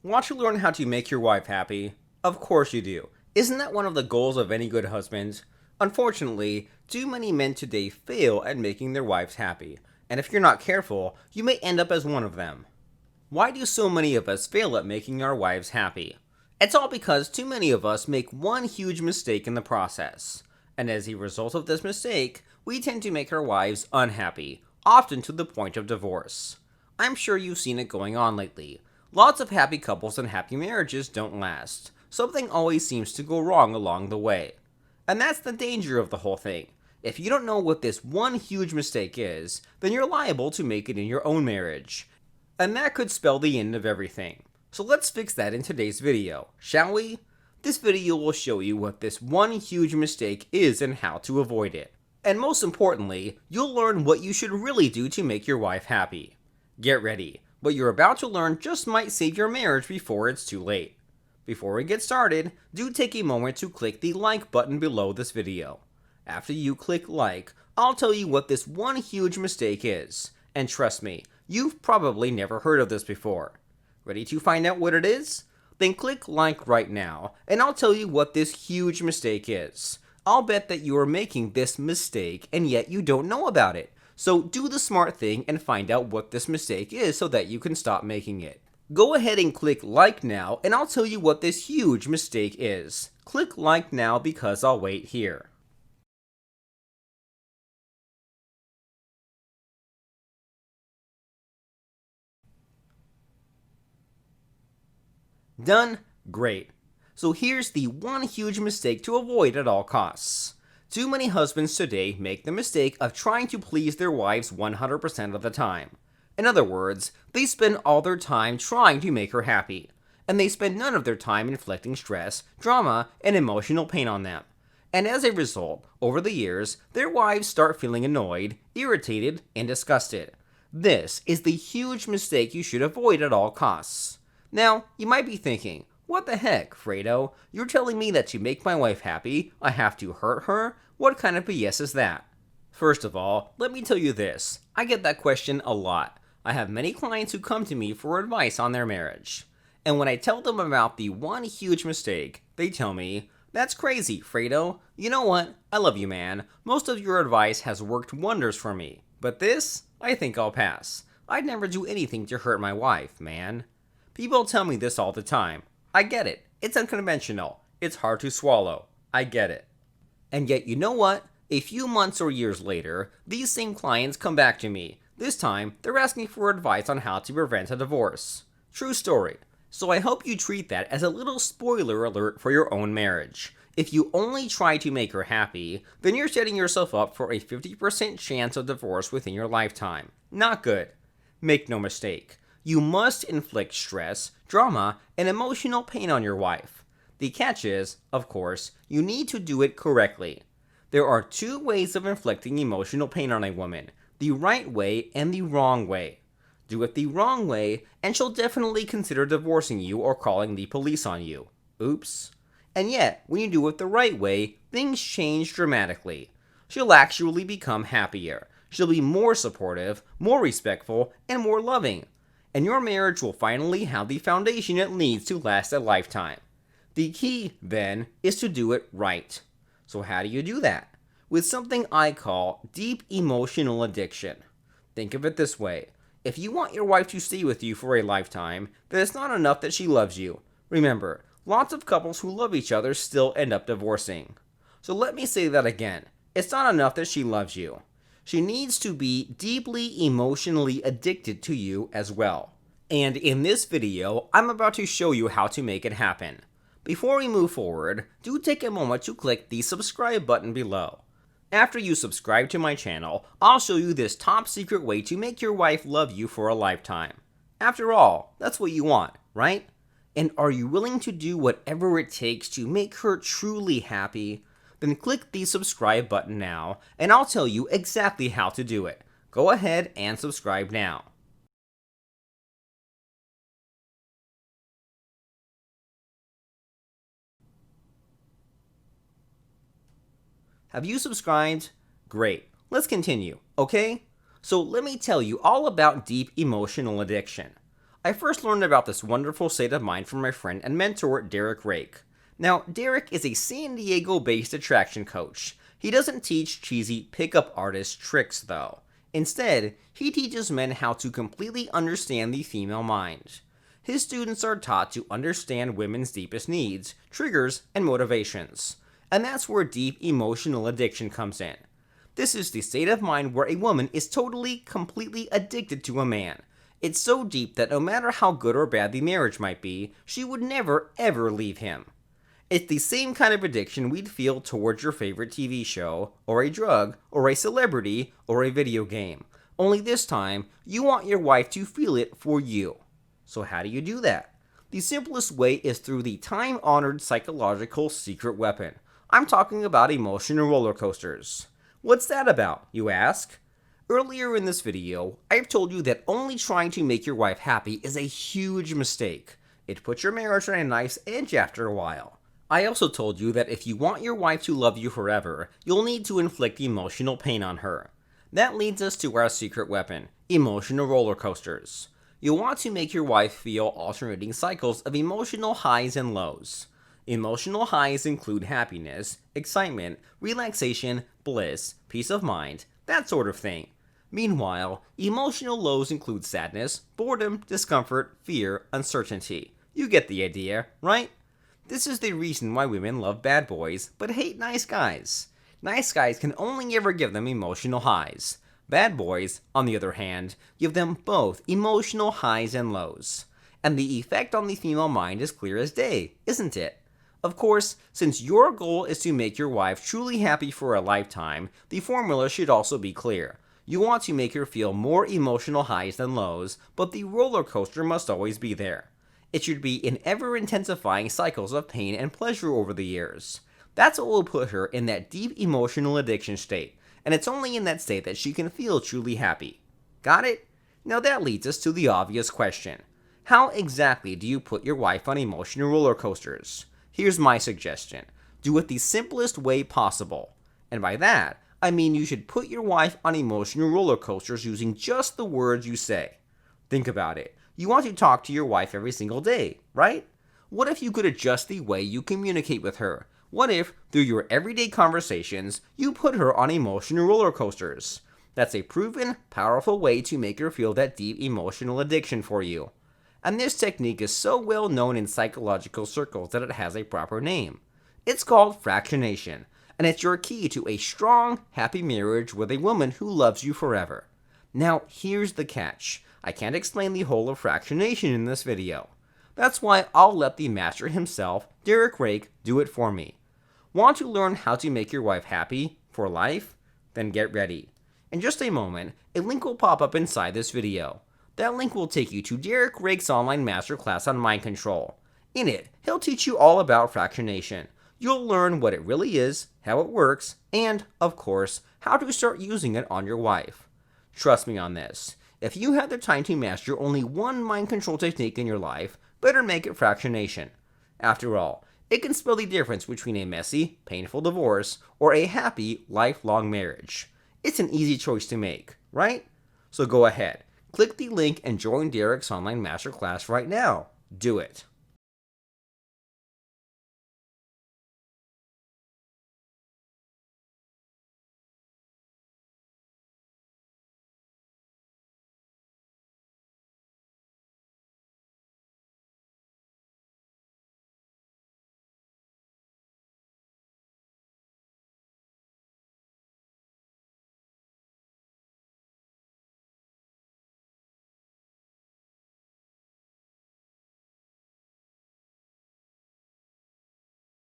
Want to learn how to make your wife happy? Of course you do. Isn't that one of the goals of any good husband? Unfortunately, too many men today fail at making their wives happy, and if you're not careful, you may end up as one of them. Why do so many of us fail at making our wives happy? It's all because too many of us make one huge mistake in the process. And as a result of this mistake, we tend to make our wives unhappy, often to the point of divorce. I'm sure you've seen it going on lately. Lots of happy couples and happy marriages don't last. Something always seems to go wrong along the way. And that's the danger of the whole thing. If you don't know what this one huge mistake is, then you're liable to make it in your own marriage. And that could spell the end of everything. So let's fix that in today's video, shall we? This video will show you what this one huge mistake is and how to avoid it. And most importantly, you'll learn what you should really do to make your wife happy. Get ready. What you're about to learn just might save your marriage before it's too late. Before we get started, do take a moment to click the like button below this video. After you click like, I'll tell you what this one huge mistake is. And trust me, you've probably never heard of this before. Ready to find out what it is? Then click like right now, and I'll tell you what this huge mistake is. I'll bet that you are making this mistake, and yet you don't know about it. So do the smart thing and find out what this mistake is so that you can stop making it. Go ahead and click like now, and I'll tell you what this huge mistake is. Click like now because I'll wait here. Done? Great. So here's the one huge mistake to avoid at all costs. Too many husbands today make the mistake of trying to please their wives 100% of the time. In other words, they spend all their time trying to make her happy, and they spend none of their time inflicting stress, drama, and emotional pain on them. And as a result, over the years, their wives start feeling annoyed, irritated, and disgusted. This is the huge mistake you should avoid at all costs. Now, you might be thinking, what the heck, Fredo? You're telling me that to make my wife happy, I have to hurt her? What kind of BS is that? First of all, let me tell you this. I get that question a lot. I have many clients who come to me for advice on their marriage. And when I tell them about the one huge mistake, they tell me, "That's crazy, Fredo. You know what? I love you, man. Most of your advice has worked wonders for me. But this, I think I'll pass. I'd never do anything to hurt my wife, man." People tell me this all the time. I get it. It's unconventional. It's hard to swallow. I get it. And yet, you know what? A few months or years later, these same clients come back to me. This time, they're asking for advice on how to prevent a divorce. True story. So I hope you treat that as a little spoiler alert for your own marriage. If you only try to make her happy, then you're setting yourself up for a 50% chance of divorce within your lifetime. Not good. Make no mistake. You must inflict stress, drama, and emotional pain on your wife. The catch is, of course, you need to do it correctly. There are two ways of inflicting emotional pain on a woman, the right way and the wrong way. Do it the wrong way, and she'll definitely consider divorcing you or calling the police on you. Oops. And yet, when you do it the right way, things change dramatically. She'll actually become happier. She'll be more supportive, more respectful, and more loving. And your marriage will finally have the foundation it needs to last a lifetime. The key, then, is to do it right. So how do you do that? With something I call deep emotional addiction. Think of it this way. If you want your wife to stay with you for a lifetime, then it's not enough that she loves you. Remember, lots of couples who love each other still end up divorcing. So let me say that again. It's not enough that she loves you. She needs to be deeply emotionally addicted to you as well. And in this video, I'm about to show you how to make it happen. Before we move forward, do take a moment to click the subscribe button below. After you subscribe to my channel, I'll show you this top secret way to make your wife love you for a lifetime. After all, that's what you want, right? And are you willing to do whatever it takes to make her truly happy? Then click the subscribe button now, and I'll tell you exactly how to do it. Go ahead and subscribe now. Have you subscribed? Great. Let's continue, okay? So let me tell you all about deep emotional addiction. I first learned about this wonderful state of mind from my friend and mentor, D.E.A. Now, Derek is a San Diego-based attraction coach. He doesn't teach cheesy pickup artist tricks, though. Instead, he teaches men how to completely understand the female mind. His students are taught to understand women's deepest needs, triggers, and motivations. And that's where deep emotional addiction comes in. This is the state of mind where a woman is totally, completely addicted to a man. It's so deep that no matter how good or bad the marriage might be, she would never, ever leave him. It's the same kind of addiction we'd feel towards your favorite TV show, or a drug, or a celebrity, or a video game. Only this time, you want your wife to feel it for you. So how do you do that? The simplest way is through the time-honored psychological secret weapon. I'm talking about emotional roller coasters. What's that about, you ask? Earlier in this video, I've told you that only trying to make your wife happy is a huge mistake. It puts your marriage on a knife's edge after a while. I also told you that if you want your wife to love you forever, you'll need to inflict emotional pain on her. That leads us to our secret weapon, emotional roller coasters. You'll want to make your wife feel alternating cycles of emotional highs and lows. Emotional highs include happiness, excitement, relaxation, bliss, peace of mind, that sort of thing. Meanwhile, emotional lows include sadness, boredom, discomfort, fear, uncertainty. You get the idea, right? This is the reason why women love bad boys, but hate nice guys. Nice guys can only ever give them emotional highs. Bad boys, on the other hand, give them both emotional highs and lows. And the effect on the female mind is clear as day, isn't it? Of course, since your goal is to make your wife truly happy for a lifetime, the formula should also be clear. You want to make her feel more emotional highs than lows, but the roller coaster must always be there. It should be in ever-intensifying cycles of pain and pleasure over the years. That's what will put her in that deep emotional addiction state, and it's only in that state that she can feel truly happy. Got it? Now that leads us to the obvious question. How exactly do you put your wife on emotional roller coasters? Here's my suggestion. Do it the simplest way possible. And by that, I mean you should put your wife on emotional roller coasters using just the words you say. Think about it. You want to talk to your wife every single day, right? What if you could adjust the way you communicate with her? What if, through your everyday conversations, you put her on emotional roller coasters? That's a proven, powerful way to make her feel that deep emotional addiction for you. And this technique is so well known in psychological circles that it has a proper name. It's called fractionation, and it's your key to a strong, happy marriage with a woman who loves you forever. Now, here's the catch. I can't explain the whole of fractionation in this video. That's why I'll let the master himself, D.E.A, do it for me. Want to learn how to make your wife happy for life? Then get ready. In just a moment, a link will pop up inside this video. That link will take you to D.E.A.'s online masterclass on mind control. In it, he'll teach you all about fractionation. You'll learn what it really is, how it works, and, of course, how to start using it on your wife. Trust me on this. If you have the time to master only one mind control technique in your life, better make it fractionation. After all, it can spell the difference between a messy, painful divorce or a happy, lifelong marriage. It's an easy choice to make, right? So go ahead, click the link and join D.E.A.'s online masterclass right now. Do it.